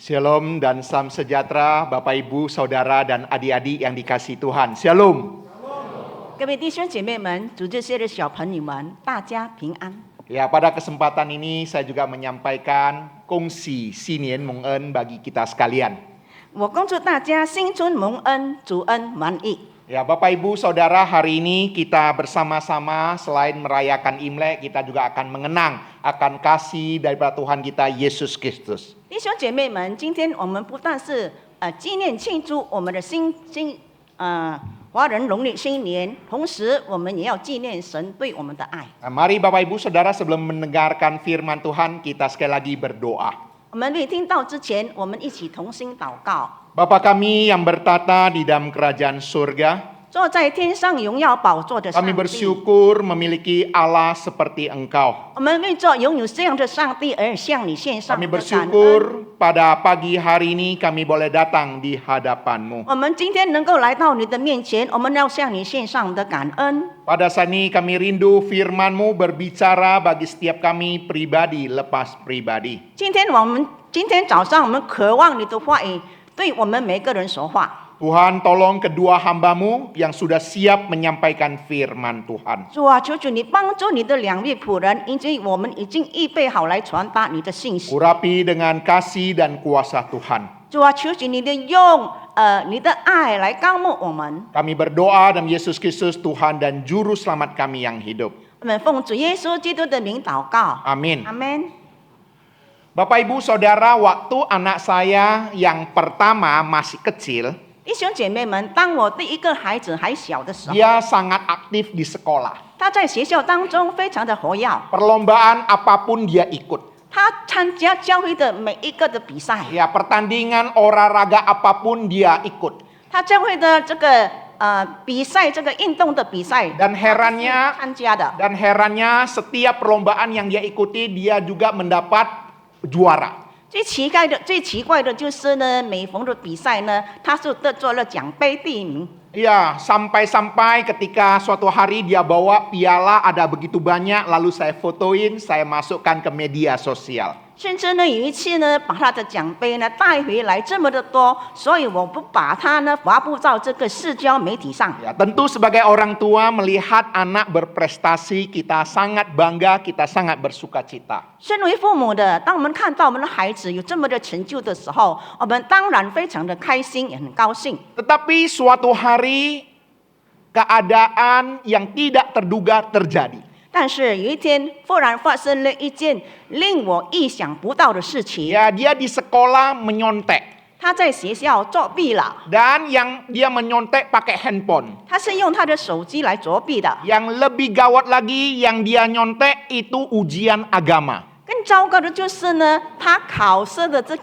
Shalom dan salam sejahtera Bapak Ibu, Saudara dan adik-adik yang dikasihi Tuhan. Shalom. 各位弟兄姐妹们，主这些的小朋友们，大家平安。 Ya, pada kesempatan ini saya juga menyampaikan kongsi Sinian Mong En bagi kita sekalian. 我恭祝大家新春蒙恩，主恩满溢。 Ya, Bapak Ibu, Saudara, hari ini kita bersama-sama selain merayakan Imlek, kita juga akan mengenang akan kasih daripada Tuhan kita Yesus Kristus. 弟兄姐妹们，今天我们不但是纪念庆祝我们的华人农历新年，同时我们也要纪念神对我们的爱。 Nah, mari Bapak Ibu, Saudara, sebelum mendengarkan firman Tuhan, kita sekali lagi berdoa. 我们未听到之前，我们一起同心祷告。 Bapa kami yang bertata di dalam kerajaan surga, 坐在天上荣耀宝座的上 kami 帝， bersyukur memiliki Allah seperti Engkau. 我们为做拥有这样的上帝而向你献上 Kami 的感恩。 bersyukur pada pagi hari ini kami boleh datang di hadapan-Mu. 我们今天能够来到你的面前，我们要向你献上的感恩。 Pada saat ini kami rindu firman-Mu berbicara bagi setiap kami pribadi lepas pribadi. 今天早上，我们渴望你的话语对我们每个人说话。 Tuhan, tolong kedua hamba-Mu yang sudah siap menyampaikan firman Tuhan. 主啊，求主你帮助你的两位仆人，因为我们已经预备好来传达你的信息。 Urapi dengan kasih dan kuasa Tuhan. 主啊，求主你的用你的爱来膏抹我们。 Kami berdoa dalam Yesus Kristus Tuhan dan Juru Selamat kami yang hidup. 我们奉主耶稣基督的名祷告。 Amin. 阿门。 Bapak Ibu Saudara, waktu anak saya yang pertama masih kecil, 弟兄姐妹们，当我第一个孩子还小的时候， dia sangat aktif di sekolah. 他在学校当中非常的活跃， Perlombaan apapun dia ikut. 他参加教会的每一个的比赛， Ya, pertandingan olahraga apapun dia ikut. 他教会的这个比赛，这个运动的比赛， Dan herannya 参加的。 setiap perlombaan yang dia ikuti dia juga mendapat juara. 最奇怪的就是呢，每逢的比赛呢，他是得做了奖杯第一名。 Ya, sampai-sampai ketika suatu hari dia bawa piala ada begitu banyak, lalu saya fotoin, saya masukkan ke media sosial. 甚至呢，有一次呢，把他的奖杯呢带回来这么的多，所以我不把它呢发布到这个社交媒体上。 Ya, tentu sebagai orang tua melihat anak berprestasi, kita sangat bangga, kita sangat bersuka cita. 身为父母的，当我们看到我们的孩子有这么的成就的时候，我们当然非常的开心，也很高兴。 Tetapi suatu hari keadaan yang tidak terduga terjadi. 但是有一天，忽然发生了一件令我意想不到的事情。 Ya, dia di sekolah menyontek. 他在学校作弊了， Dan yang dia menyontek pakai handphone. 他是用他的手机来作弊的。 Yang lebih gawat lagi, yang dia nyontek itu ujian agama. 更糟糕的就是呢，他考试的这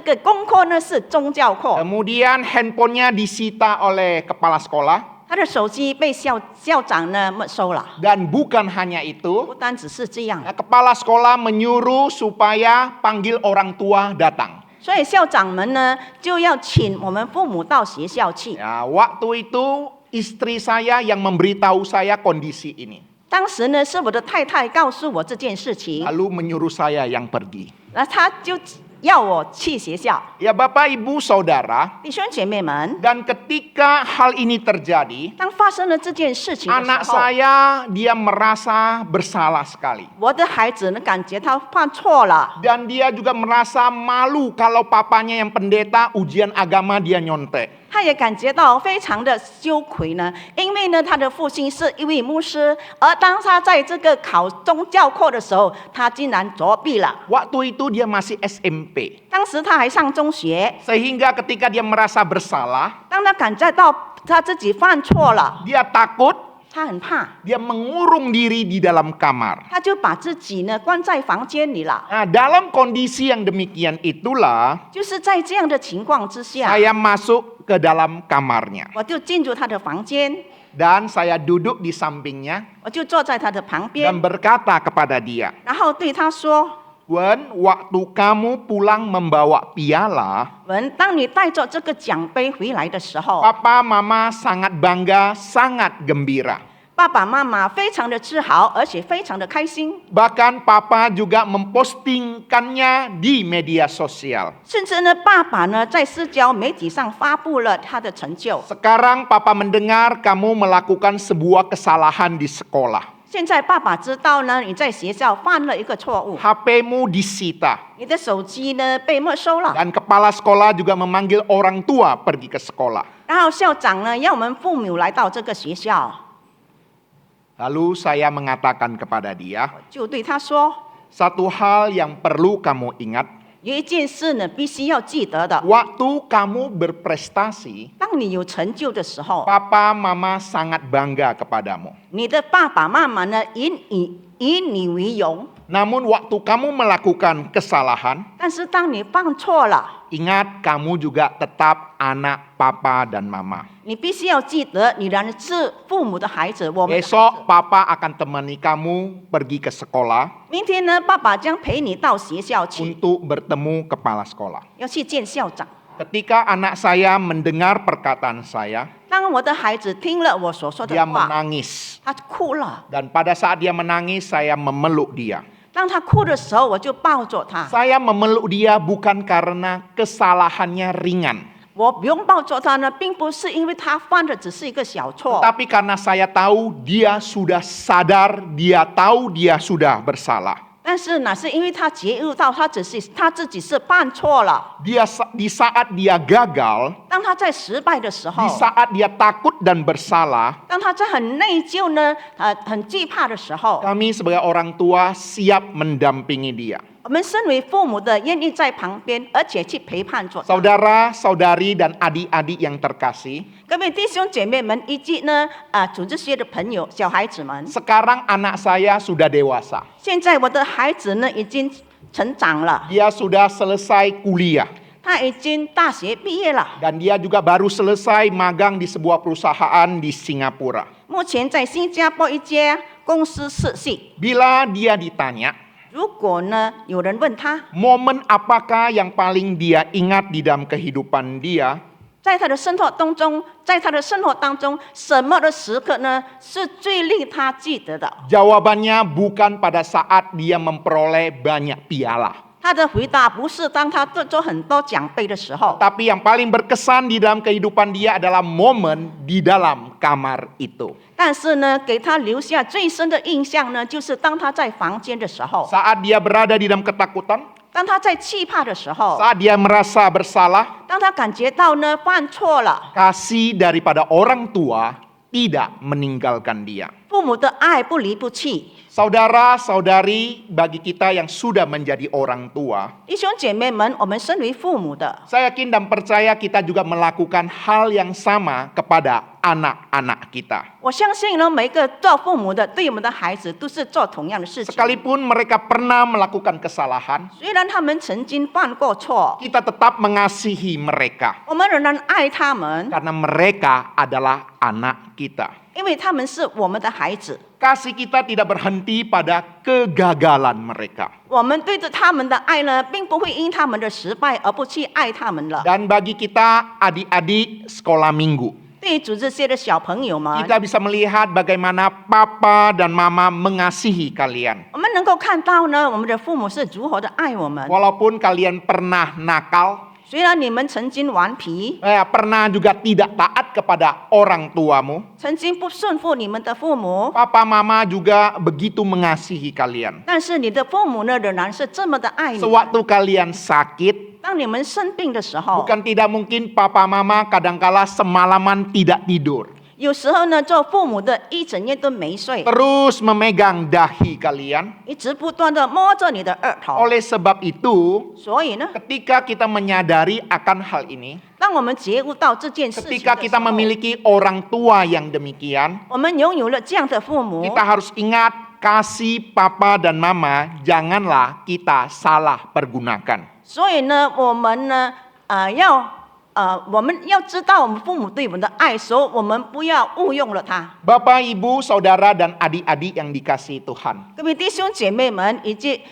个功课呢是宗教课， Kemudian handphonenya disita oleh kepala sekolah. 他的手机被校长呢没收了。 Dan bukan hanya 不 itu, 单只是这样， kepala sekolah menyuruh supaya panggil orang tua datang. 所以校长们呢就要请我们父母到学校去。 Ya, waktu itu istri saya yang memberitahu saya kondisi ini. 当时呢是我的太太告诉我这件事情， Lalu menyuruh saya yang pergi. 那他就要我去学校。 Ya, Bapak Ibu Saudara, 弟兄姐妹们， dan ketika hal ini terjadi, 当发生了这件事情的 anak 时候， saya dia merasa bersalah sekali. 我的孩子呢感觉他犯错了。 Dan dia juga merasa malu kalau papanya yang pendeta ujian agama dia nyontek. 他也感觉到非常的羞愧呢，因为呢，他的父亲是一位牧师，而当他在这个考宗教课的时候，他竟然作弊了。 Waktu itu dia masih SMP. 当时他还上中学， Sehingga ketika dia merasa bersalah, 当他感觉到他自己犯错了， dia takut, 他很怕， dia mengurung diri di dalam kamar. 他就把自己呢关在房间里了。 Nah, dalam kondisi yang demikian itulah 就是在这样的情况之下， saya masuk ke dalam kamarnya. 我就进入他的房间， Dan saya duduk di sampingnya 我就坐在他的旁 dan 边， berkata kepada dia, 然后对他说 Wen, waktu kamu pulang membawa piala, 文，当你带着这个奖杯回来的时候， Papa Mama sangat bangga, sangat gembira. 爸爸妈妈非常的自豪，而且非常的开心。 Bahkan papa juga mempostingkannya di media sosial. 甚至呢，爸爸呢在社交媒体上发布了他的成就。 Sekarang papa mendengar kamu melakukan sebuah kesalahan di sekolah. 现在爸爸知道呢，你在学校犯了一个错误， HP-mu disita. 你的手机呢被没收了， Dan kepala sekolah juga memanggil orang tua pergi ke sekolah. 然后校长呢要我们父母来到这个学校， Lalu saya mengatakan kepada dia, 就对他说， satu hal yang perlu kamu ingat, 有一件事呢必须要记得的， waktu kamu berprestasi, 当你有成就的时候， papa mama sangat bangga kepadamu. 你的爸爸妈妈呢以你为荣， Namun waktu kamu melakukan kesalahan, 但是当你犯错了， ingat kamu juga tetap anak papa dan mama. 你必须要记得，你仍然是父母的孩子。我们的孩子 Besok papa akan temani kamu pergi ke sekolah 明天呢，爸爸将陪你到学校去， untuk bertemu kepala sekolah. 要去见校长。 Ketika anak saya mendengar perkataan saya, 当我的孩子听了我所说的 dia 话， menangis. 他哭了。 Dan pada saat dia menangis, saya memeluk dia. 当他哭的时候，我就抱着他。 Saya memeluk dia bukan karena kesalahannya ringan, 我不用抱着他呢，并不是因为他犯的只是一个小错， tapi karena saya tahu dia sudah sadar, dia tahu dia sudah bersalah. 但是呢，是因为他觉悟到他自己是犯错了。 Di saat dia gagal, 当他在失败的时 di 候， saat dia takut dan bersalah, 当他在很内疚呢，很惧怕的时候， kami sebagai orang tua siap mendampingi dia. 我们身为父母的愿意在旁边，而且去陪伴着他。 Saudara, saudari, dan adik-adik yang terkasih, 各位弟兄姐妹们，以及呢组织学的朋友、小孩子们， sekarang anak saya sudah dewasa. 现在我的孩子呢已经成长了， Dia sudah selesai kuliah. 他已经大学毕业了， Dan dia juga baru selesai magang di sebuah perusahaan di Singapura. 目前在新加坡一家公司实习。 Bila dia ditanya, 如果呢有人问他， momen apakah yang paling dia ingat di dalam kehidupan dia, 在他的生活当中，什么的时刻呢是最令他记得的？ jawabannya bukan pada saat dia memperoleh banyak piala. 他的回答不是当他得着很多奖杯的时候， Tapi yang paling berkesan di dalam kehidupan dia adalah momen di dalam kamar itu. 但是呢，给他留下最深的印象呢，就是当他在房间的时候， Saat dia berada di dalam ketakutan, 当他在惧怕的时候， saat dia merasa bersalah, 当他感觉到呢犯错了， kasih daripada orang tua tidak meninggalkan dia. 父母的爱不离不弃。 Saudara-saudari, bagi kita yang sudah menjadi orang tua, 弟兄姐妹们，我们身为父母的， saya yakin dan percaya kita juga melakukan hal yang sama kepada anak-anak kita. 我相信呢，每一个做父母的对我们的孩子都是做同样的事情。 Sekalipun mereka pernah melakukan kesalahan, 虽然他们曾经犯过错， kita tetap mengasihi mereka 我们仍然爱他们， karena mereka adalah anak kita. 因为他们是我们的孩子。 Kasih kita tidak berhenti pada kegagalan mereka. 我们对着他们的爱呢，并不会因他们的失败而不去爱他们了。 Dan bagi kita adik-adik sekolah minggu, 对于组织些的小朋友们， kita bisa melihat bagaimana papa dan mama mengasihi kalian. 我们能够看到呢，我们的父母是如何的爱我们。 Walaupun kalian pernah nakal, 虽然你们曾经顽皮， pernah juga tidak taat kepada orang tuamu, 曾经不顺服你们的父母， papa mama juga begitu mengasihi kalian. 但是你的父母呢，仍然是这么的爱你。 Sewaktu kalian sakit, 当你们生病的时候， bukan tidak mungkin papa mama kadangkala semalaman tidak tidur. 有时候呢，做父母的一整夜都没睡， Terus memegang dahi kalian. 一直不断的摸着你的额头。 Oleh sebab itu, 所以呢， ketika kita menyadari akan hal ini, 当我们觉悟到这件事情 ketika 的时 kita 候， memiliki orang tua yang demikian, 我们拥有了这样的父母， kita harus ingat kasih papa dan mama janganlah kita salah pergunakan. 所以呢，我们呢，要我们要知道我们父母对我们的爱时候，我们不要误用了它。 Bapak, Ibu, Saudara, dan adik-adik yang dikasihi Tuhan. 各位弟兄姐妹们以及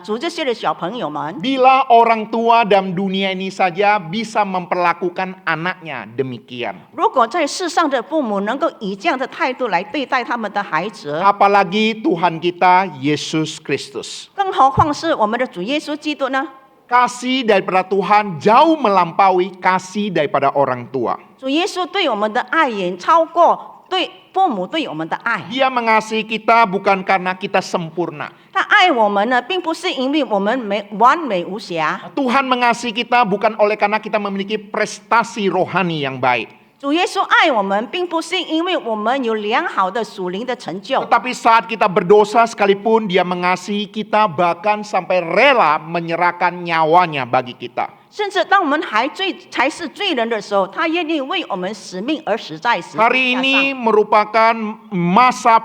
主这些的小朋友们， Bila orang tua dalam dunia ini saja bisa memperlakukan anaknya demikian. 如果在世上的父母能够以这样的态度来对待他们的孩子， Apalagi Tuhan kita Yesus Kristus. 更何况是我们的主耶稣基督呢？ Kasih daripada Tuhan jauh melampaui kasih daripada orang tua. 主耶稣对我们的爱远超过对父母对我们的爱。 Dia mengasihi kita bukan karena kita sempurna. 他爱我们呢，并不是因为我们完美无瑕。 Tuhan mengasihi kita bukan oleh karena kita memiliki prestasi rohani yang baik. 主耶稣爱我们，并不是因为我们有良好的属灵的成就， Tetapi saat kita berdosa sekalipun dia mengasihi kita bahkan sampai rela menyerahkan nyawanya bagi kita. 甚至当我们才是罪人的时候，他愿意为我们使命而死在十字 Hari 架 ini 上。 merupakan masa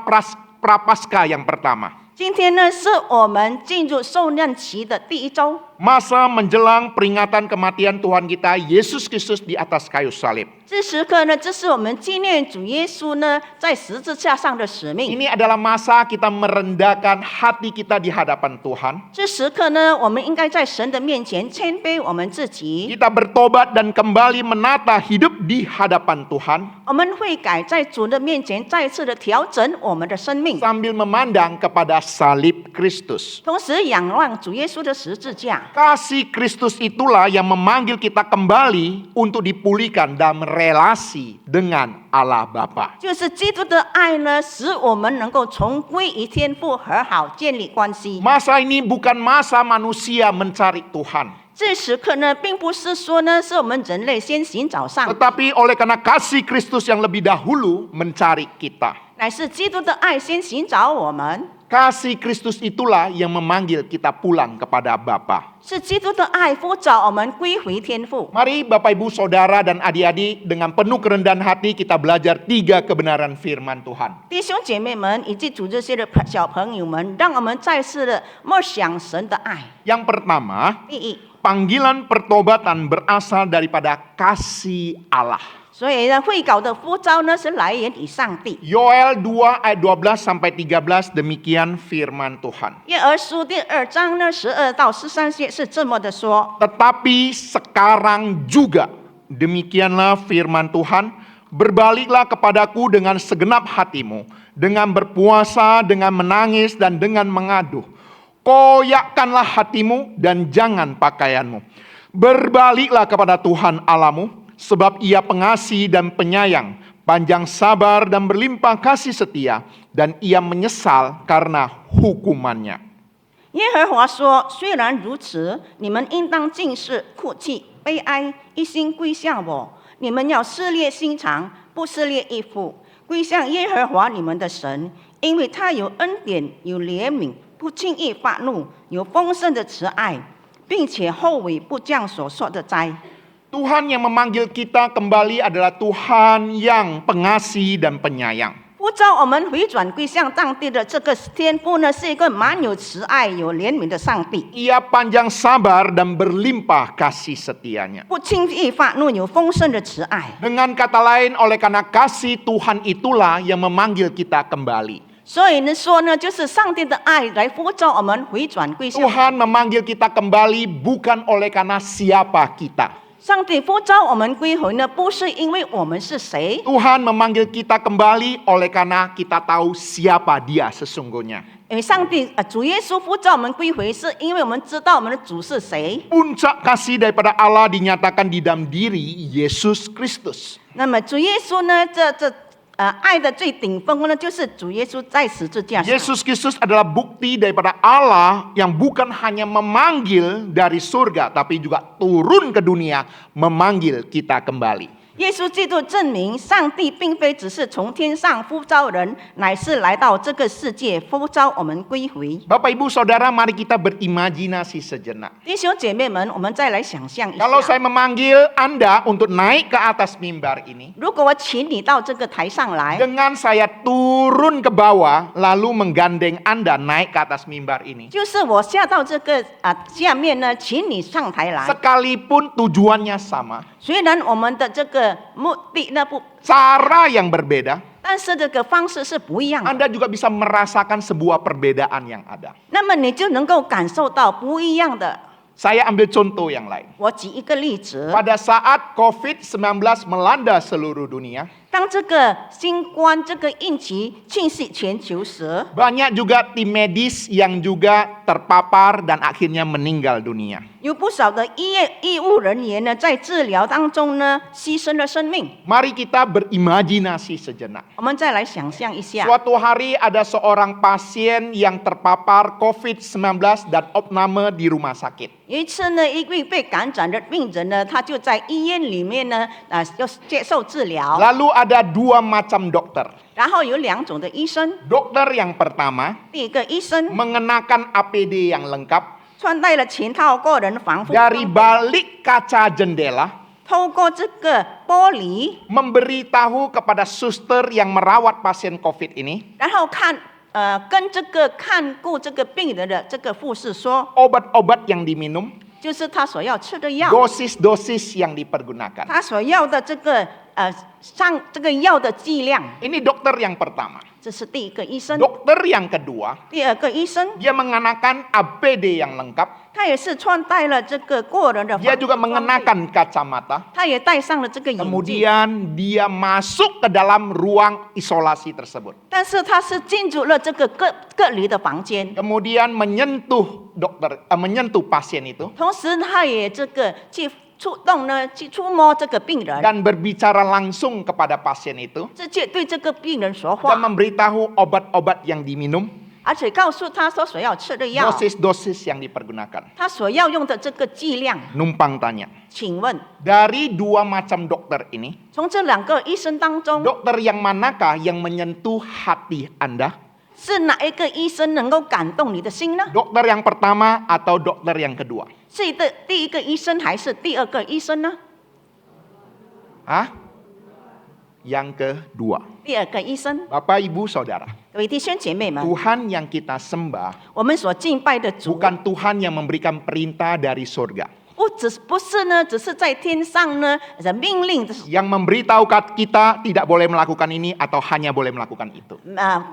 prapaskah yang pertama. 今天呢，是我们进入受难期的第一周， Masa menjelang peringatan kematian Tuhan kita Yesus Kristus di atas kayu salib. 这时刻呢，这是我们纪念主耶稣呢在十字架上的使命。 Ini adalah masa kita merendahkan hati kita di hadapan Tuhan. 这时刻呢，我们应该在神的面前谦卑我们自己， Kita bertobat dan kembali menata hidup di hadapan Tuhan 我们会改在主的面前再次的调整我们的生命， sambil memandang kepada salib Kristus. 同时仰望主耶稣的十字架。 Kasih Kristus itulah yang memanggil kita kembali untuk dipulihkan dalam relasi dengan Allah Bapa. 就是基督的爱呢，使我们能够重归于天父和好，建立关系。 Masa ini bukan masa manusia mencari Tuhan, 这时刻呢，并不是说呢，是我们人类先寻找上， tetapi oleh karena kasih Kristus yang lebih dahulu mencari kita. 乃是基督的爱先寻找我们。 Kasih Kristus itulah yang memanggil kita pulang kepada Bapa. 是基督的爱呼召我们归回天父。 Mari Bapak Ibu Saudara dan adik-adik dengan penuh kerendahan hati kita belajar 3 kebenaran firman Tuhan. 弟兄姐妹们以及主这些的小朋友们，让我们再次的默想神的爱。 Yang pertama, 第一， panggilan pertobatan berasal daripada kasih Allah. 所以呢，会稿的呼召呢是来源于上帝。 Yoel 2 ayat 12 sampai 13 demikian firman Tuhan. 约珥书第2章呢12到13节是这么的说： Tetapi sekarang juga demikianlah firman Tuhan, berbaliklah kepadaku dengan segenap hatimu, dengan berpuasa, dengan menangis dan dengan mengaduh. Koyakkanlah hatimu dan jangan pakaianmu. Berbaliklah kepada Tuhan Allahmu, sebab Ia pengasih dan penyayang, panjang sabar dan berlimpah kasih setia, dan Ia menyesal karena hukumannya. 耶和华说：“虽然如此，你们应当尽是哭泣、悲哀，一心归向我。你们要撕裂心肠，不撕裂衣服，归向耶和华你们的神，因为他有恩典，有怜悯，不轻易发怒，有丰盛的慈爱，并且后悔不降所说的灾。” Tuhan yang memanggil kita kembali adalah Tuhan yang pengasih dan penyayang. 呼召我们回转归向上帝的这个天父呢，是一个满有慈爱、有怜悯的上帝， Ia panjang sabar dan berlimpah kasih setianya. 不轻易发怒，有丰盛的慈爱。 Dengan kata lain, oleh karena kasih Tuhan itulah yang memanggil kita kembali. 所以呢，说呢，就是上帝的爱来呼召我们回转归向。 Tuhan memanggil kita kembali bukan oleh karena siapa kita. 上帝呼召我们归回呢，不是因为我们是谁， Tuhan memanggil kita kembali oleh karena kita tahu siapa Dia sesungguhnya. 因为主耶稣呼召我们归回，是因为我们知道我们的主是谁。 Puncak kasih daripada Allah dinyatakan di dalam diri Yesus Kristus. 那么主耶稣呢，爱的最顶峰呢，就是主耶稣在十字架上。 Yesus Kristus adalah bukti daripada Allah yang bukan hanya memanggil dari surga, tapi juga turun ke dunia memanggil kita kembali. 耶稣基督证明，上帝并非只是从天上呼召人，乃是来到这个世界呼召我们归回。 Bapak Ibu Saudara, mari kita berimajinasi sejenak. 弟兄姐妹们，我们再来想象一 Kalau 下， saya memanggil Anda untuk naik ke atas mimbar ini, 如果我请你到这个台上来， dengan saya turun ke bawah lalu menggandeng Anda naik ke atas mimbar ini, 就是我下到这个下面呢，请你上台来。 sekalipun tujuannya sama, 虽然我们的这个目的呢不， cara yang berbeda, 但是这个方式是不一样的。 Anda juga bisa merasakan sebuah perbedaan yang ada. 那么你就能够感受到不一样的。 Saya ambil contoh yang lain. 我举一个例子， Pada saat COVID-19 melanda seluruh dunia, 当这个新冠这个疫情侵袭全球时， banyak juga tim medis yang juga terpapar dan akhirnya meninggal dunia. 有不少的医务人员呢，在治疗当中呢，牺牲了生命。 Mari kita berimajinasi sejenak. 我们再来想象一下， Suatu hari ada seorang pasien yang terpapar COVID-19 dan opname di rumah sakit. 有一次呢，一位被感染的病人呢，他就在医院里面呢，要接受治疗。 Lalu ada dua macam dokter. 然后有两种的医生， Dokter yang pertama 第一个医生 mengenakan APD yang lengkap, 穿戴了全套个人防护装 dari 备， balik kaca jendela 透过这个玻璃， memberitahu kepada suster yang merawat pasien COVID ini 然后跟这个看顾这个病人的这个护士说， obat-obat yang diminum, 就是他所要吃的药， dosis-dosis yang dipergunakan. 他所要的这个上这个药的剂量。 Ini dokter yang pertama. 这是第一个医生。 Dokter yang kedua, 第二个医生， dia mengenakan APD yang lengkap, 他也是穿戴了这个个人的防 dia 护 juga 装备， mengenakan kacamata. 他也戴上了这个眼镜， Kemudian dia masuk ke dalam ruang isolasi tersebut. 但是他是进入了这个隔离的房间， Kemudian menyentuh pasien itu 同时他也这个去触摸这个病人， dan berbicara langsung kepada pasien itu 直接对这个病人说 dan 话， memberitahu obat-obat yang diminum, 而且告诉他说所要吃的药， dosis-dosis yang dipergunakan. 他所要用的这个剂量。 Numpang tanya, 请问， dari dua macam dokter ini, 从这两个医生当中， dokter yang manakah yang menyentuh hati Anda? 是哪一个医生能够感动你的心呢？ Dokter yang pertama atau dokter yang kedua? 是第一个医生还是第二个医生呢？ Hah? Yang kedua. 第二个医生， Bapak, Ibu, Saudara, 各位弟兄姐妹们， Tuhan yang kita sembah 我们所敬拜的主， bukan Tuhan yang memberikan perintah dari surga. 不是呢，只是在天上呢的命令的， Yang memberitahu kita tidak boleh melakukan ini atau hanya boleh melakukan itu.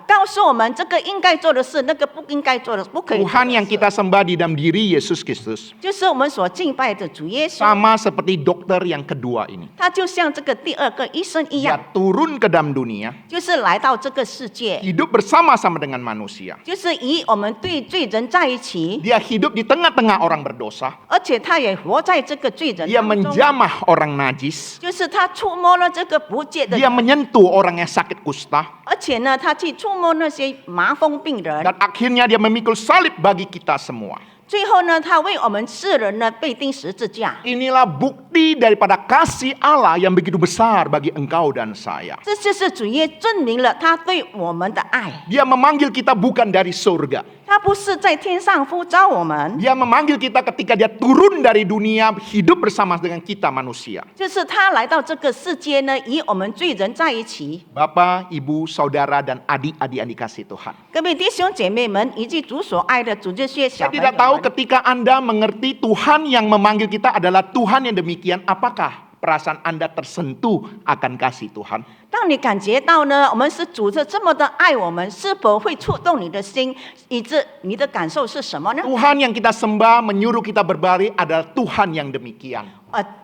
告诉我们这个应该做的事，那个不应该做的，不可以做的 Tuhan yang 事。 kita sembah di dalam diri Yesus Kristus 就是我们所敬拜的主耶稣， sama seperti dokter yang kedua ini. 他就像这个第二个医生一 Dia 样， turun ke dalam dunia, 就是来到这个世界， hidup bersama-sama dengan manusia. 就是与我们对罪人在一起， Dia hidup di tengah-tengah orang berdosa. 而且他也活在这个罪人 Dia 当中。 menjamah orang najis. 就是他触摸了这个不洁的 Dia 人， menyentuh orang yang sakit kusta. 而且呢，他去触摸那些麻风病人， Dan akhirnya dia memikul salib bagi kita semua. 最后呢，他为我们世人呢被钉十字架。 Inilah bukti daripada kasih Allah yang begitu besar bagi engkau dan saya. 这就是主耶证明了他对我们的爱。 Dia memanggil kita bukan dari surga. 他不是在天上呼召我们， Dia memanggil kita ketika dia turun dari dunia hidup bersama dengan kita manusia. 就是他来到这个世界呢，与我们罪人在一起。 Bapak, Ibu, Saudara, dan adik-adik yang dikasih Tuhan. 各位弟兄姐妹们，以及主所爱的主这些小 Saya 朋友 tidak tahu 们， ketika Anda mengerti Tuhan yang memanggil kita adalah Tuhan yang demikian, apakah perasaan Anda tersentuh akan kasih Tuhan? 当你感觉到呢，我们是主这么的爱我们，是否会触动你的心，以致你的感受是什么呢？ Tuhan yang kita sembah menyuruh kita berbalik adalah Tuhan yang demikian.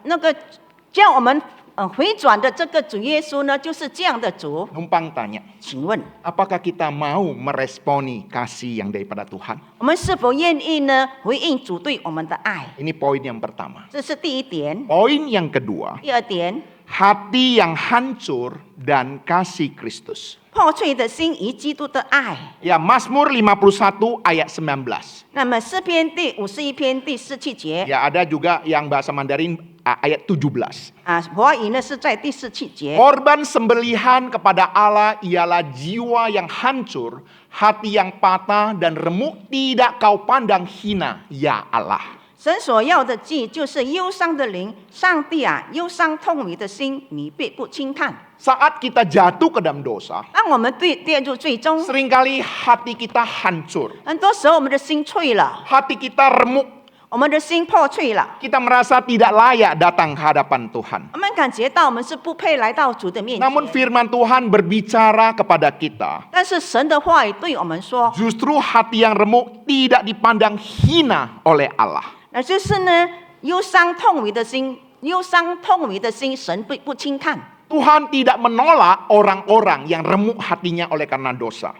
那个叫我们回转的这个主耶稣呢，就是这样的主。 Numpang tanya, 请问 apakah kita mau meresponi kasih yang daripada Tuhan? 我们是否愿意呢回应主对我们的爱？ Ini poin yang pertama. 这是第一点。 Poin yang kedua, 第二点， hati yang hancur dan kasih Kristus. 破碎的心与基督的爱。 Ya, Mazmur 51 ayat 19. 那么诗篇第51篇第17节， Ya, ada juga yang bahasa Mandarin ayat 17. 华语呢是在第17节。 Korban sembelihan kepada Allah ialah jiwa yang hancur, hati yang patah dan remuk tidak kau pandang hina, ya Allah. 神所要的祭就是忧伤的灵，上帝啊，忧伤痛迷的心，你必不轻看。 Saat kita jatuh ke dalam dosa, 当我们跌入最终， seringkali hati kita hancur, 很多时候我们的心脆了， hati kita remuk, 我们的心破碎了， kita merasa tidak layak datang ke hadapan Tuhan. 我们感觉到我们是不配来到主的面 Namun 前。 firman Tuhan berbicara kepada kita, 但是神的话语对我们说， justru hati yang remuk tidak dipandang hina oleh Allah. 那就是呢，忧伤痛迷的心，忧伤痛迷的心，神不轻看。 Tuhan tidak menolak orang-orang yang remuk hatinya oleh karena dosa.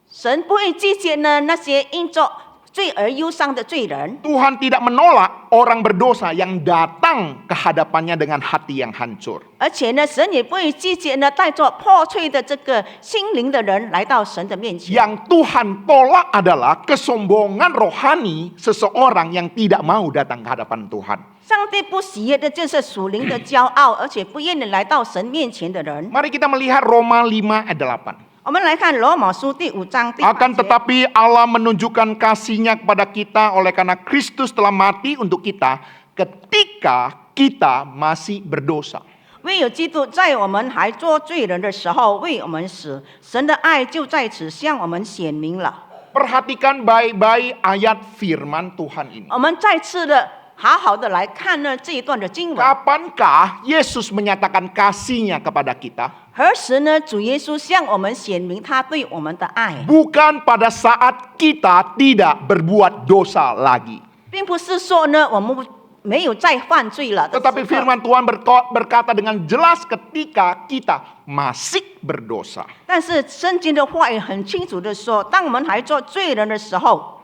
神不会拒绝呢那些因着罪而忧伤的罪人。 Tuhan tidak menolak orang berdosa yang datang ke hadapannya dengan hati yang hancur. 而且呢，神也不会拒绝呢带着破碎的这个心灵的人来到神的面前。 Yang Tuhan tolak adalah kesombongan rohani seseorang yang tidak mau datang ke hadapan Tuhan. 上帝不喜悦的就是属灵的骄傲，而且不愿意来到神面前的人。 Mari kita melihat Roma 5 ayat 8. 我们来看罗马书第5章第8 Akan 节。 tetapi Allah menunjukkan kasih-Nya kepada kita oleh karena Kristus telah mati untuk kita ketika kita masih berdosa. 唯有基督在我们还做罪人的时候为我们死，神的爱就在此向我们显明了。 Perhatikan baik-baik ayat firman Tuhan ini. 我们再次的好好的来看呢这一段的经文。 Kapankah Yesus menyatakan kasih-Nya kepada kita? 何时呢？主耶稣向我们显明他对我们的爱， Bukan pada saat kita tidak berbuat dosa lagi. 并不是说呢我们没有再犯罪了的时候。 Tetapi firman Tuhan berkata dengan jelas ketika kita masih berdosa. 但是圣经的话语很清楚的说，当我们还做罪人的时候，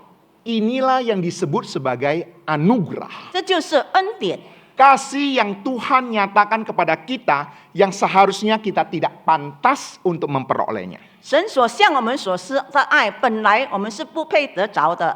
Inilah yang disebut sebagai anugerah. 这就是恩典。 Kasih yang Tuhan nyatakan kepada kita yang seharusnya kita tidak pantas untuk memperolehnya. 神所向我们所施的爱，本来我们是不配得着的。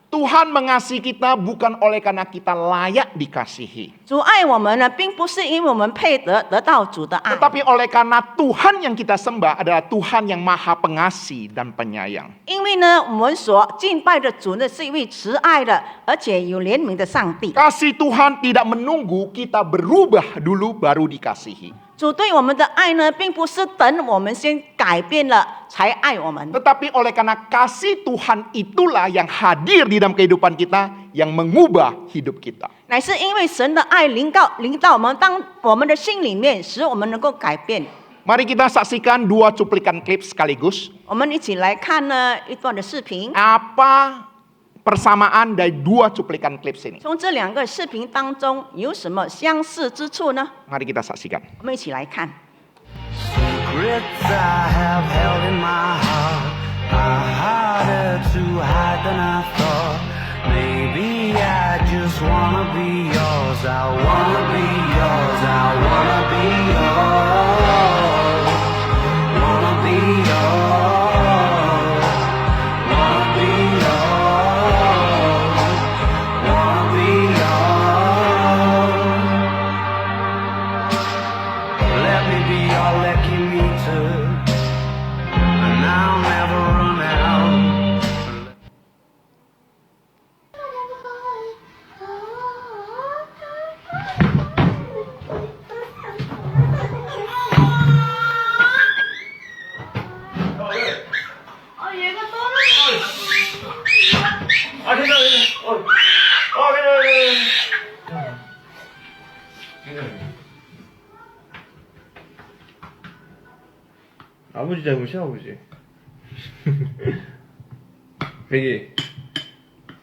Tuhan mengasihi kita bukan oleh karena kita layak dikasihi. 主爱我们呢，并不是因为我们配得到主的爱， Tetapi oleh karena Tuhan yang kita sembah adalah Tuhan yang maha pengasih dan penyayang. 因为呢，我们所敬拜的主呢，是一位慈爱的，而且有怜悯的上帝。 Kasih Tuhan tidak menunggu kita berubah dulu baru dikasihi. 主对我们的爱呢，并不是等我们先改变了才爱我们， Tetapi oleh karena kasih Tuhan itulah yang hadir di dalam kehidupan kita yang mengubah hidup kita. 乃是因为神的爱临到我们，当我们的心里面，使我们能够改变。 Mari kita saksikan 2 cuplikan klip sekaligus. 我们一起来看呢一段的视频。 Apa persamaan dari 2 cuplikan klip ini? 从这2个视频当中有什么相似之处呢？ Mari kita saksikan. 我们一起来看。 Secrets I have held in my heart are harder to hide than I thought. Maybe I just wanna be yours. I wanna be yours. I wanna be yours. Wanna be yours. Wanna be yours. Wanna be yours. Let me be your lucky meter, and I'll never run out. 얘가 떨어져. 아, 괜찮아. 괜찮아. 아버지 잘못이야, 아버지. 베기.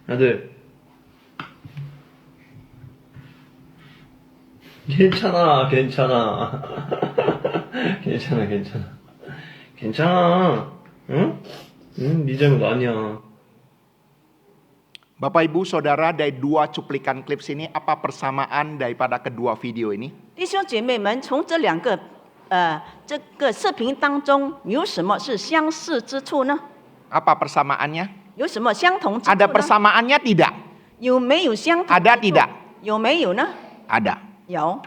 아들. 괜찮아. 괜찮아. 응? 응, 네 잘못 아니야. Bapak Ibu Saudara, dari 2 cuplikan klip ini apa persamaan daripada kedua video ini? 弟兄姐妹们，从这2个这个视频当中，有什么是相似之处呢？ Apa persamaannya? 有什么相同之处 Ada 呢？ persamaannya tidak? 有没有相同之处？ Ada tidak? 有没有呢？ Ada. 有，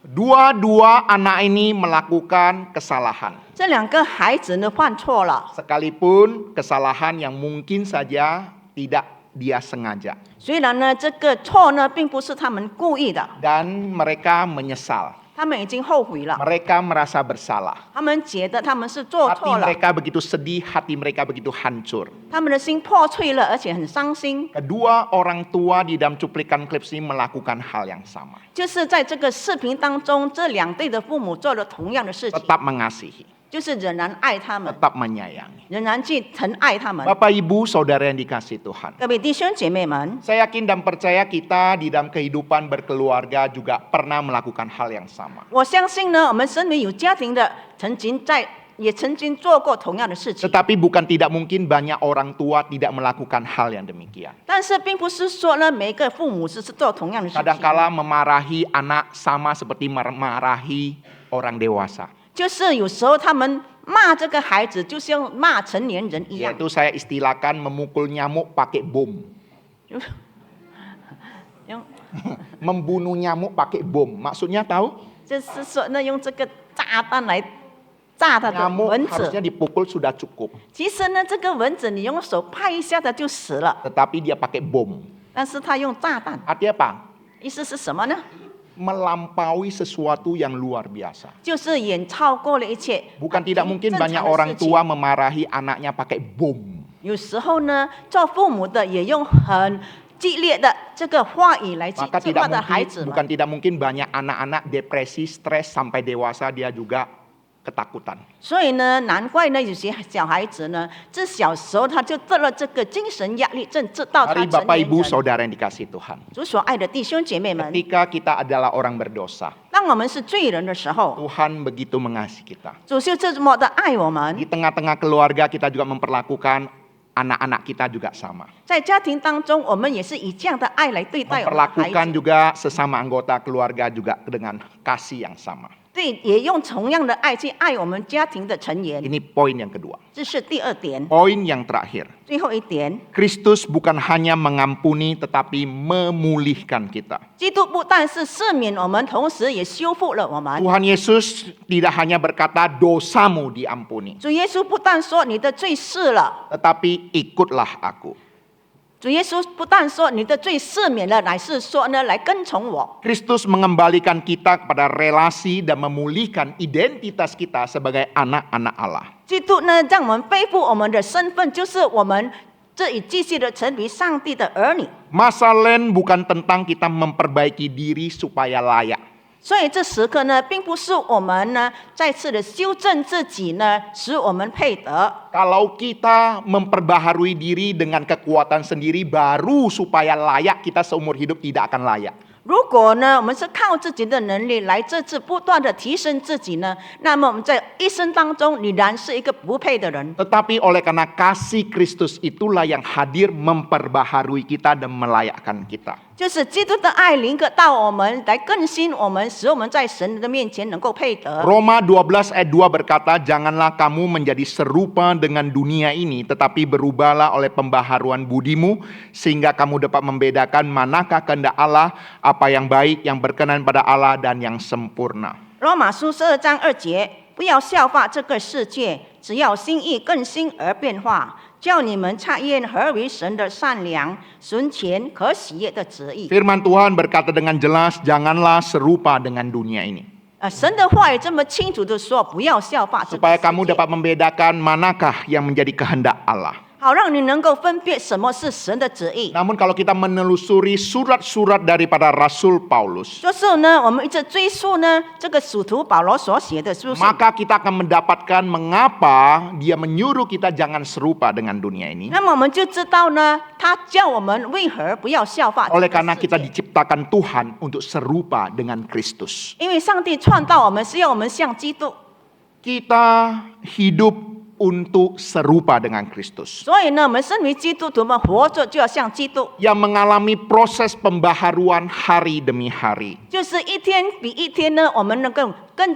Dua-dua anak ini melakukan kesalahan. 这两个孩子呢犯错了， Sekalipun kesalahan yang mungkin saja tidak dia sengaja. 虽然呢这个错呢并不是他们故意的， Dan mereka menyesal. 他们已经后悔了， Mereka merasa bersalah. 他们觉得他们是做 Hati 错了， mereka begitu sedih, hati mereka begitu hancur. 他们的心破碎了，而且很伤心。 Kedua orang tua di dalam cuplikan klip ini melakukan hal yang sama. 就是在这个视频当中，这两对的父母做了同样的事情， Tetap mengasihi, 就是仍然爱他们， tetap menyayangi. 仍然去疼爱他们。 Bapak Ibu Saudara yang dikasihi Tuhan. 各位弟兄姐妹们， Saya yakin dan percaya kita di dalam kehidupan berkeluarga juga pernah melakukan hal yang sama. 我相信呢，我们身为有家庭的，也曾经做过同样的事情。 Tetapi bukan tidak mungkin banyak orang tua tidak melakukan hal yang demikian. 但是并不是说呢，每个父母是做同样的事情。 Kadangkala memarahi anak sama seperti memarahi orang dewasa. 就是有时候他们骂这个孩子，就像骂成年人一样。 Yaitu saya istilahkan memukul nyamuk pakai bom. 用 Membunuh nyamuk pakai bom. Maksudnya tahu? 就是说呢，用这个炸弹来炸它的 Nyamuk 蚊子。 harusnya dipukul sudah cukup. 其实呢，这个蚊子你用手拍一下它就死了， Tetapi dia pakai bom. 但是它用炸弹， Artinya apa? 意思是什么呢？ Melampaui sesuatu yang luar biasa. 就是远超过了一切。 Bukan tidak mungkin 正常的 banyak orang 事情 tua memarahi anaknya pakai bom. 有时候呢，做父母的也用很激烈的这个话语来去 Maka 责 tidak 骂的孩子 mungkin, 们。 bukan tidak mungkin banyak anak-anak depresi, stres sampai dewasa dia juga ketakutan. 所以呢，难怪呢，有些小孩子呢，这小时候他就得了这个精神压力症，直到他 Mari 成 Bapak 年 Ibu 人。 Saudara yang dikasihi Tuhan. 主所爱的弟兄姐妹们， Ketika kita adalah orang berdosa, 当我们是罪人的时候， Tuhan begitu mengasihi kita. 主就这么的爱我们 Di。tengah-tengah keluarga kita juga memperlakukan anak-anak kita juga sama. 在家庭当中，我们也是以这样的爱来对待我们的孩 Memperlakukan 子， juga sesama anggota keluarga juga dengan kasih yang sama. 对，也用同样的爱去爱我们家庭的成员。 Ini poin yang kedua. 这是第二点， Poin yang terakhir. 最后一点， Kristus bukan hanya mengampuni tetapi memulihkan kita. 基督不但是赦免我们，同时也修复了我们。 Tuhan Yesus tidak hanya berkata dosamu diampuni, 主耶稣不但说你的罪赦了， tetapi ikutlah aku. 主耶稣不但说你的罪赦免了，乃是说呢，来跟从我。 Kristus mengembalikan kita kepada relasi dan memulihkan identitas kita sebagai anak-anak Allah. 基督呢，让我们背负我们的身份，就是我们这已继续的成为上帝的儿女。 Masa lain bukan tentang kita memperbaiki diri supaya layak. 所以这时刻呢，并不是我们呢再次的修正自己呢，使我们配得。 Kalau kita memperbaharui diri dengan kekuatan sendiri baru supaya layak, kita seumur hidup tidak akan layak. 如果呢，我们是靠自己的能力来这次不断的提升自己呢，那么我们在一生当中，你然是一个不配的人。 Tetapi oleh karena kasih Kristus itulah yang hadir memperbaharui kita dan melayakkan kita. 就是基督的爱临格到我们，来更新我们，使我们在神的面前能够配得。 Roma 12 ayat 2 berkata, janganlah kamu menjadi serupa dengan dunia ini, tetapi berubahlah oleh pembaharuan budimu, sehingga kamu dapat membedakan manakah kehendak Allah, apa yang baik, yang berkenan pada Allah, dan yang sempurna. 罗马书12章2节，不要效法这个世界，只要心意更新而变化，叫你们察验何为神的善良、纯全、可喜悦的旨意。 Firman Tuhan berkata dengan jelas, janganlah serupa dengan dunia ini. 神的话语这么清楚的说，不要效法这个 Supaya 世 kamu 界， dapat membedakan manakah yang menjadi kehendak Allah. 好让你能够分辨什么是神的旨意。 Namun kalau kita menelusuri surat-surat daripada Rasul Paulus, 就是呢，我们一直追溯呢，这个使徒保罗所写的书信， maka kita akan mendapatkan mengapa dia menyuruh kita jangan serupa dengan dunia ini. 那么我们就知道呢，他叫我们为何不要效法这 Oleh 个 karena 世 kita 界。 diciptakan Tuhan untuk serupa dengan Kristus. 因为上帝创造我们是要我们像基督， Kita hidup untuk serupa dengan Kristus. 所以呢，我们身为基督徒，我们活着就要像基督， Yang mengalami proses pembaharuan hari demi hari. 就是一天比一天呢，我们能够更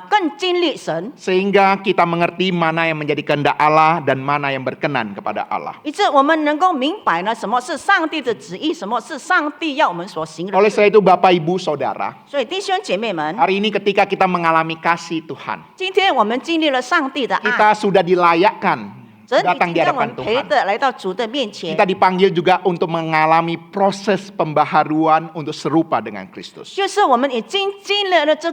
更经历神， sehingga kita mengerti mana yang menjadi kehendak Allah dan mana yang berkenan kepada Allah. 以致我们能够明白呢什么是上帝的旨意，什么是上帝要我们所行的 Oleh 事。 sebab itu Bapak Ibu Saudara, 所以弟兄姐妹们， hari ini ketika kita mengalami kasih Tuhan, 今天我们经历了上帝的爱， kita sudah dilayakkan 神 datang 已 di 经让我 hadapan 们陪 Tuhan. 的来到主的面前 Kita，dipanggil juga untuk mengalami proses pembaharuan untuk serupa dengan Kristus. 就是我们已经经历了这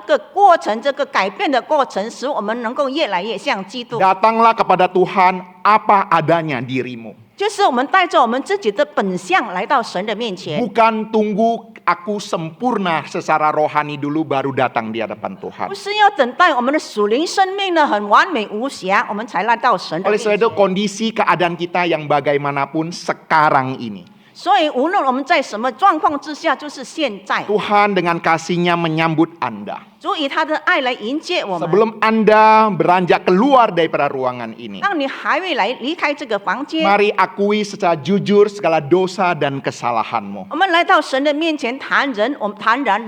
个过程，这个改变的过程，使我们能够越来越像基督。 Datanglah kepada Tuhan apa adanya dirimu. 就是我们带着我们自己的本相来到神的面前， Bukan tunggu aku sempurna secara rohani dulu baru datang di hadapan 不 Tuhan. 是要等待我们的属灵生命呢很完美无瑕，我们才来到神的 Oleh 面 sebab itu 前。 kondisi keadaan kita yang bagaimanapun sekarang ini, 所以无论我们在什么状况之下，就是现在， Tuhan dengan kasih-Nya menyambut Anda. 主以他的爱来迎接我们。 Sebelum Anda beranjak keluar daripada ruangan ini, 当你还未来离开这个房间， mari akui secara jujur segala dosa dan kesalahanmu. 我们来到神的面前坦然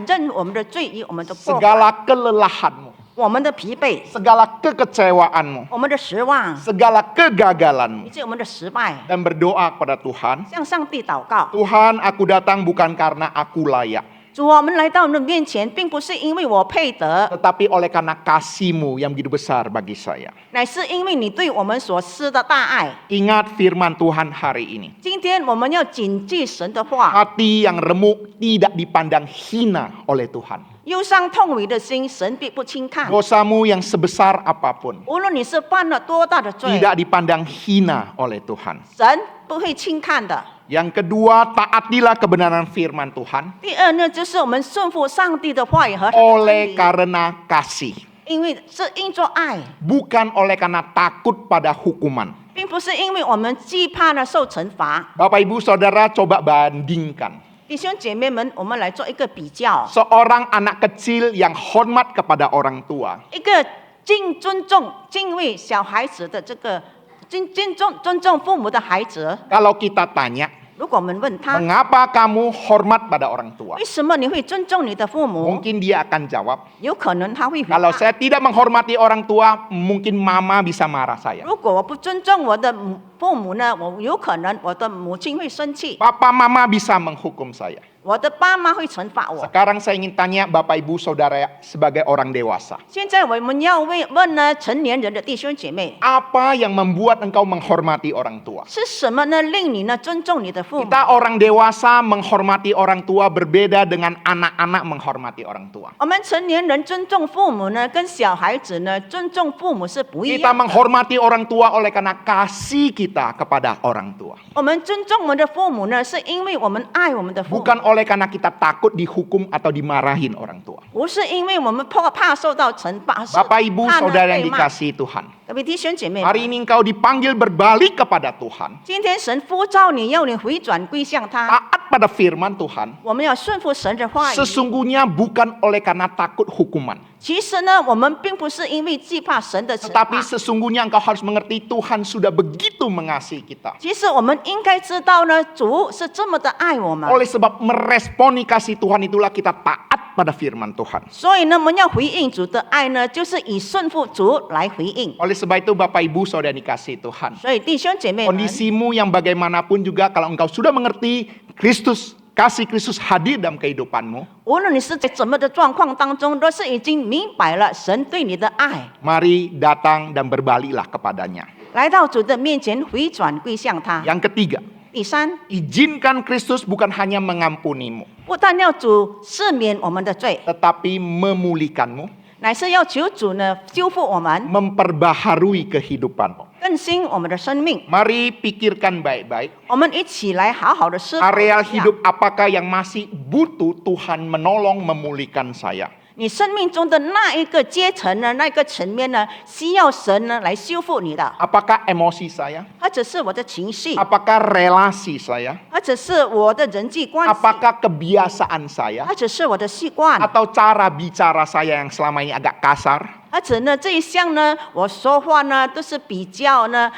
认我们的罪与我们的过犯， Segala kelelahanmu, 我们的疲惫， segala kekecewaanmu, 我们的失望， segala kegagalanmu, 以及我们的失败， dan berdoa kepada Tuhan, 向上帝祷告。 Tuhan, aku datang bukan karena aku layak, 主，我们来到你的面前，并不是因为我配得， tetapi oleh karena kasih-Mu yang begitu besar bagi saya. 乃是因为你对我们所施的大爱。 Ingat firman Tuhan hari ini. 今天我们要谨记神的话， Hati yang remuk tidak dipandang hina oleh Tuhan. 忧伤痛悔的心，神必不轻看。 Dosamu yang sebesar apapun 无论你是犯了多大的罪， tidak dipandang hina oleh Tuhan. 神不会轻看的。 Yang kedua, taatilah kebenaran firman Tuhan 第二呢，就是我们顺服上帝的话语和他的真 oleh 理， karena kasih, 因为是因着爱， bukan oleh karena takut pada hukuman. 并不是因为我们惧怕呢受惩罚。 Bapak Ibu Saudara coba bandingkan. 弟兄姐妹们，我们来做一个比较， Seorang anak kecil yang hormat kepada orang tua 一个尊重、敬畏小孩子的这个尊重父母的孩子。 kalau kita tanya, 如果我们问他， mengapa kamu hormat pada orang tua? 为什么你会尊重你的父母？ Mungkin dia akan jawab, 有可能他会回答 kalau saya tidak menghormati orang tua, mungkin mama bisa marah saya. 如果我不尊重我的父母呢，我有可能我的母亲会生气， Papa mama bisa menghukum saya. 我的爸妈会惩罚我。 Sekarang saya ingin tanya Bapak Ibu Saudara sebagai orang dewasa. 现在我们要问呢成年人的弟兄姐妹， Apa yang membuat engkau menghormati orang tua? 是什么呢令你呢尊重你的父母？ Kita orang dewasa menghormati orang tua berbeda dengan anak-anak menghormati orang tua. 我们成年人尊重父母呢，跟小孩子呢尊重父母是不一 Kita 样的。 menghormati orang tua oleh karena kasih kita kepada orang tua. 我们尊重我们的父母呢，是因为我们爱我们的父母， Bukan oleh karena kita takut dihukum atau dimarahin orang tua. 不是因为我们怕受到惩罚，是 Bapak Ibu 怕呢 Saudara yang 被骂。 dikasihi Tuhan. 各位弟兄姐妹， Hari ini engkau dipanggil berbalik kepada Tuhan. 今天神呼召你，要你回转归向他。 Taat pada firman Tuhan. 我们要顺服神的话语。 Sesungguhnya bukan oleh karena takut hukuman. 其实呢，我们并不是因为惧怕神的惩 Tetapi 罚。 sesungguhnya engkau harus mengerti Tuhan sudah begitu mengasihi kita. 其实我们应该知道呢，主是这么的爱我们。 Oleh sebab meresponi kasih Tuhan itulah kita taat pada firman Tuhan. 所以呢，我们要回应主的爱呢，就是以顺服主来回应。 Oleh sebab itu Bapak Ibu Saudara dikasihi Tuhan. 所以弟兄姐妹们， Kondisimu yang bagaimanapun juga kalau engkau sudah mengerti Kristus, kasih Kristus hadir dalam kehidupanmu, 无论你是在怎么的状况当中，都是已经明白了神对你的爱， mari datang dan berbaliklah kepadanya. 来到主的面前回转归向他。 Yang ketiga, 第三， izinkan Kristus bukan hanya mengampunimu, 不但要主赦免我们的罪， tetapi memulihkanmu, 乃是要求主呢修复我们， memperbaharui kehidupanmu. 更新我们的生命。 Mari pikirkan baik-baik, 我们一起来好好的思考 areal 一下 hidup apakah yang masih butuh Tuhan menolong memulihkan saya? 你生命中的那一个阶层呢，那个层面呢，需要神呢来修复你的， Apakah emosi saya? 或者是我的情绪， Apakah relasi saya? 或者是我的人际关系， Apakah kebiasaan saya? 或者是我的习惯， Atau cara bicara saya yang selama ini agak kasar? 而且呢这一项呢，我说话呢都是比较呢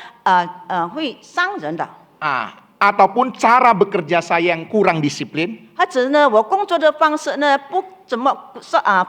会伤人的， Ataupun cara bekerja saya yang kurang disiplin? 或者呢我工作的方式呢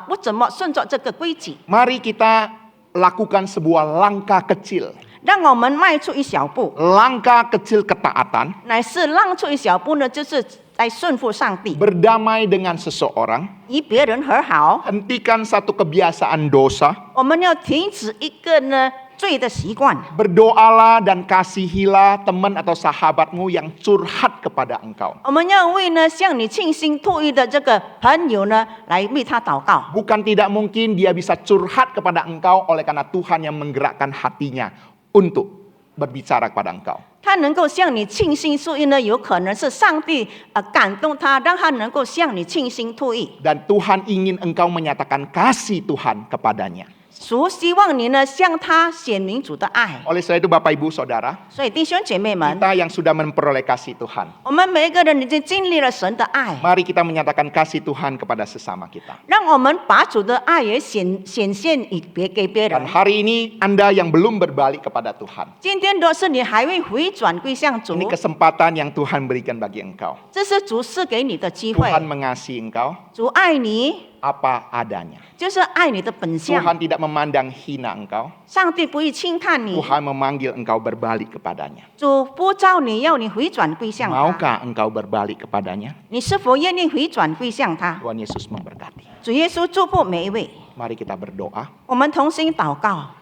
不怎么顺着这个规矩， Mari kita lakukan sebuah langkah kecil. 让我们迈出一小步， Langkah kecil ketaatan, 乃是让出一小步呢，就是来顺服上帝， berdamai dengan seseorang, 与别人和好。 hentikan satu kebiasaan dosa, 我们要停止一个呢罪的习惯， berdoalah dan kasihilah teman atau sahabatmu yang curhat kepada engkau. 我们要为呢向你倾心吐意的这个朋友呢来为他祷告。 Bukan tidak mungkin dia bisa curhat kepada engkau oleh karena Tuhan yang menggerakkan hatinya untuk berbicara kepada engkau. 他能够向你倾心吐意呢，有可能是上帝感动他，让他能够向你倾心吐意。 Dan Tuhan ingin engkau menyatakan kasih Tuhan kepadanya. 主希望你呢向他显明主的爱。 Oleh sebab itu Bapak Ibu Saudara, 所以弟兄姐妹们， kita yang sudah memperoleh kasih Tuhan, 我们每一个人已经经历了神的爱， mari kita menyatakan kasih Tuhan kepada sesama kita. 让我们把主的爱也显现给别 Dan 人。 hari ini Anda yang belum berbalik kepada Tuhan, 今天若是你还未回转归向主， ini kesempatan yang Tuhan berikan bagi engkau. 这是主赐给你的机会。 Tuhan mengasihi engkau 主爱你， apa adanya. 就是爱你的本相。 Tuhan tidak memandang hina engkau. 上帝不会轻看你， Tuhan memanggil engkau berbalik kepadanya. 主呼召你，要你回转归向他。 Maukah engkau berbalik kepadanya? 你是否愿意回转归向他？ Tuhan Yesus memberkati. 主耶稣祝福每一位。 Mari kita berdoa. 我们同心祷告。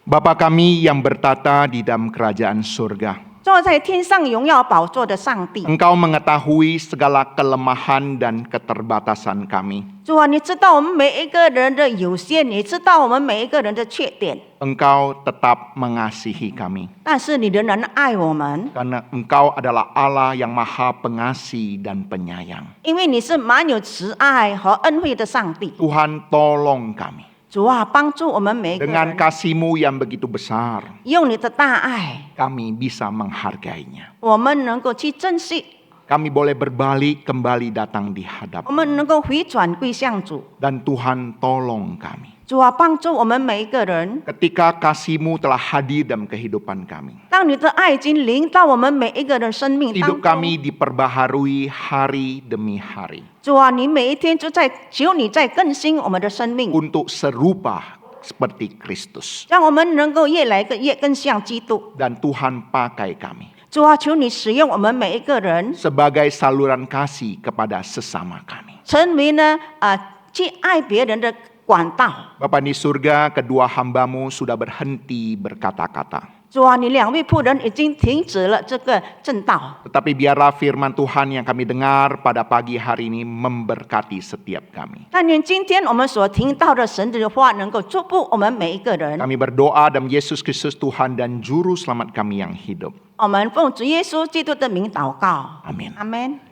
Bapa kami yang bertata di dalam kerajaan surga, 坐在天上荣耀宝座的上帝， Engkau mengetahui segala kelemahan dan keterbatasan kami. 主啊，你知道我们每一个人的有限，你知道我们每一个人的缺点， Engkau tetap mengasihi kami. 但是你仍然爱我们， Karena Engkau adalah Allah yang maha pengasih dan penyayang. 因为你是满有慈爱和恩惠的上帝。 Tuhan tolong kami. 主啊，帮助我们每一个 Dengan 人， kasih-Mu yang begitu besar, 用你的大爱， kami bisa menghargainya. 我们能够去珍惜， Kami boleh berbalik kembali datang di 我 hadap. 们能够回转归向主。 Dan Tuhan tolong kami. 主啊，帮助我们每一个人。 Ketika kasih-Mu telah hadir dalam kehidupan kami. 当你的爱已经临到我们每一个人生命当 Hidup 中， kami diperbaharui hari demi hari. 主啊，你每一天就在求你在更新我们的生命， Untuk serupa seperti Kristus. 让我们能够越来越更像基督。 Dan Tuhan pakai kami 主啊，求你使用我们每一个人， sebagai saluran kasih kepada sesama kami. 成为呢去爱别人的管道。 Bapa di surga, kedua hamba-Mu sudah berhenti berkata-kata. 主啊，你两位仆人已经停止了这个正道， Tetapi biarlah firman Tuhan yang kami dengar pada pagi hari ini memberkati setiap kami. 但愿今天我们所听到的神的话，能够祝福我们每一个人。 Kami berdoa dalam Yesus Kristus Tuhan dan Juru Selamat kami yang hidup. 我们奉主耶稣基督的名祷告， Amin. 阿门。